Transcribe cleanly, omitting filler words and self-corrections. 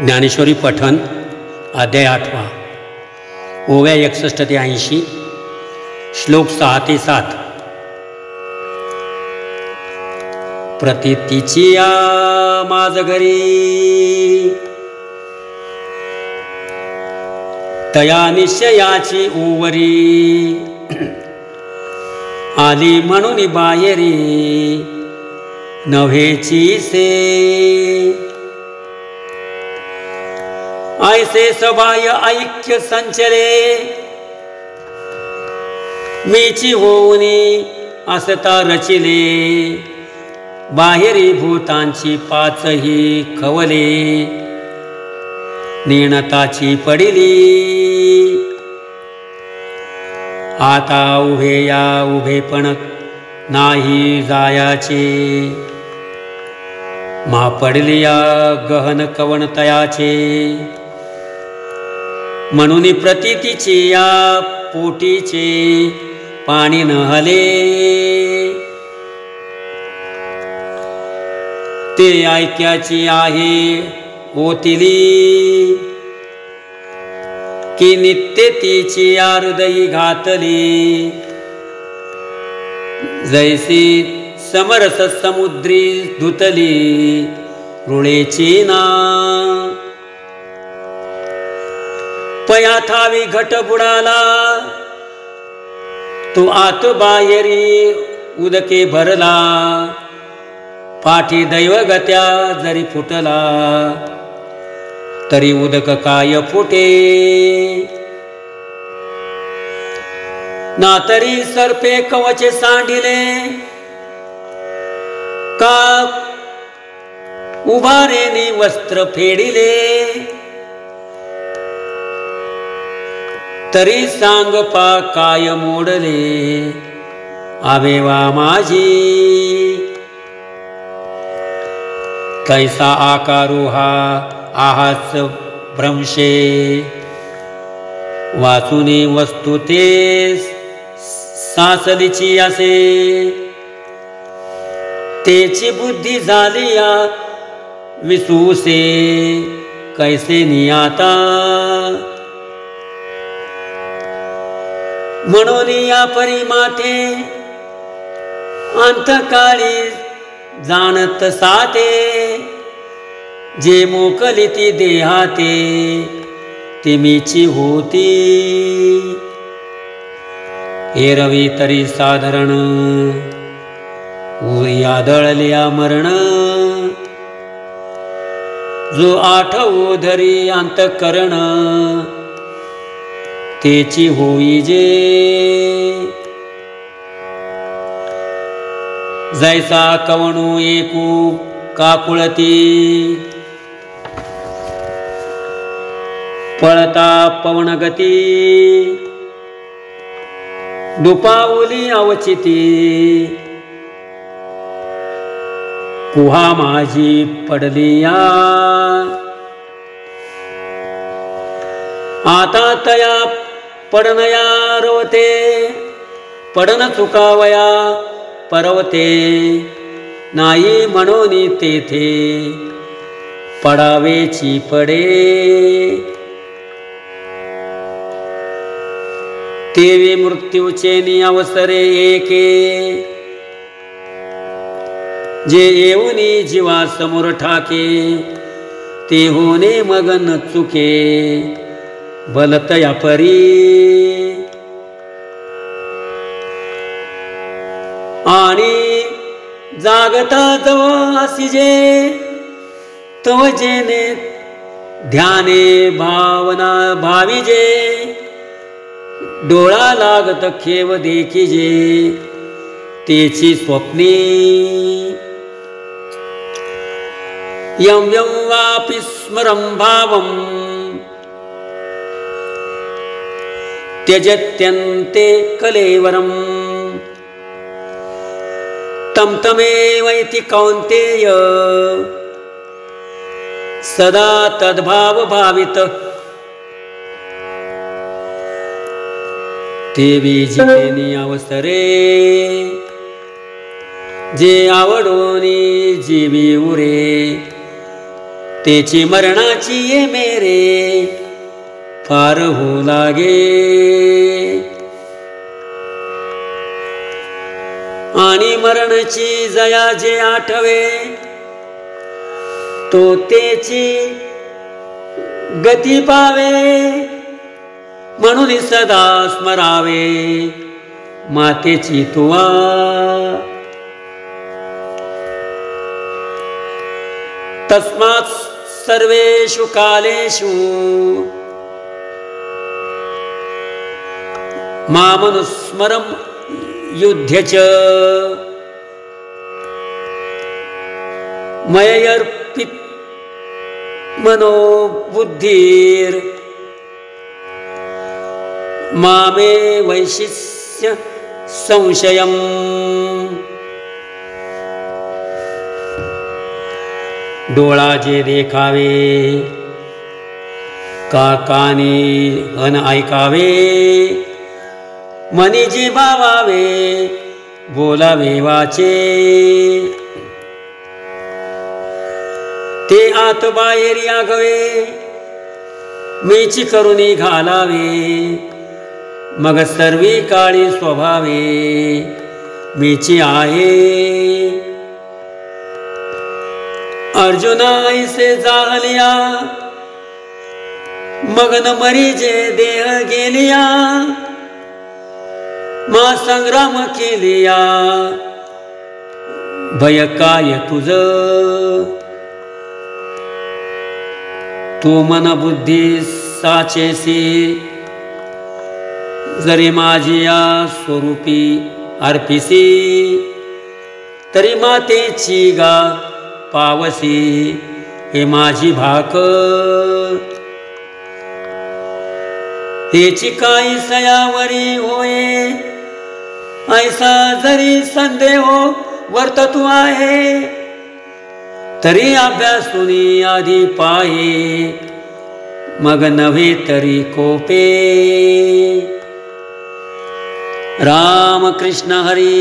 ज्ञानेश्वरी पठण अध्याय 8 ओव्या 61 ते 80 श्लोक 6 ते 7। प्रतीतीची या माझ घरी तया निश्चयाची ओवरी आली म्हणून बाहेरी नव्हेची से ऐसे सबाय ऐक्य संचले मीची होऊनी असता रचिले बाहेरी भूतांची पाचही खवले नीणताची पडिली आता उभे या उभेपण नाही जायाचे मा पडली या गहन कवन तयाचे म्हणून प्रतीतीचे या पोटीचे पाणी न हले ते ऐक्याची आहे ओतिली की नित्य तिची या हृदयी घातली जैसी समरस समुद्री धुतली रुळेची ना पयाथावी घट बुडाला तो आत बाहेरी उदके भरला पाठी दैवगत्या जरी फुटला तरी उदक काय फुटे ना तरी सर्पे कवचे सांडिले का उभारेने वस्त्र फेडिले तरी सांग पा काय मोडले आवेवा माझी कैसा आकारू हा आहास भ्रंशे वाचुनी वस्तू ते सासलीची असे तेची बुद्धी झाली या विसूसे कैसे नियाता म्हणून या परिमाते अंतकाळी जाणत साते जे मोकली ती देहाते तिमीची होती एरवी तरी साधारण आदळल्या मरण जो आठवो धरी अंतकरण तेची होई जे जैसा कवणू एकू काकुळती पळता पवनगती दुपावली अवचिती कुहा माझी पडली या आता तया पडनया रोते पडन चुकावया परवते नाही म्हणून तेथे पडावेची पडे तेवे मृत्यूचे नि अवसरे एके जे येऊनी जीवा समोर ठाके ते होणे मग न चुके बलतया परी आणि जागता जवळ असिजे तव जेने ध्याने भावना भाविजे डोळा लागत खेव देखिजे तेची स्वप्ने यं यं वापि स्मरं भावं त्यजत्यन्ते कलेवरम् तं तमेवैति कौन्तेय सदा तद्भाव भावित तेवी जितेनी अवसरे जे आवडोनी जीवी उरे तेची मरणाची ये मेरे फार होऊ लागे. आणि मरणची जया जे आठवे तो तेची गती पावे. म्हणून सदा स्मरावे मातेची तुवा. तस्मात् सर्वेषु कालेषु मामनुस्मरं युध्य च. मयैर्पित मनो बुद्धिर मामे वैशिष्य संशयम्. डोळा जे देखावे काकाने अन ऐकावे. मनी जी भावावे बोलावे वाचे. ते आत बाहेर यागवे मीची करुणी घालावे. मग सर्वी काळी स्वभावे मीची आहे. अर्जुना ऐसे जाहलिया मगन मरी जे देह गेलिया. मा संग्राम केलिया भय काय तुझ. तू मन बुद्धी साचेसी जरी माझी या स्वरूपी अर्पिसी. तरी मातेची गा पावसी हे माझी भाक. तेची काही सयावरी होये ऐसा जरी संदेह वर्ततू आहे. तरी अभ्यासूनी आधी पाहे मग नव्हे तरी कोपे. राम कृष्ण हरी.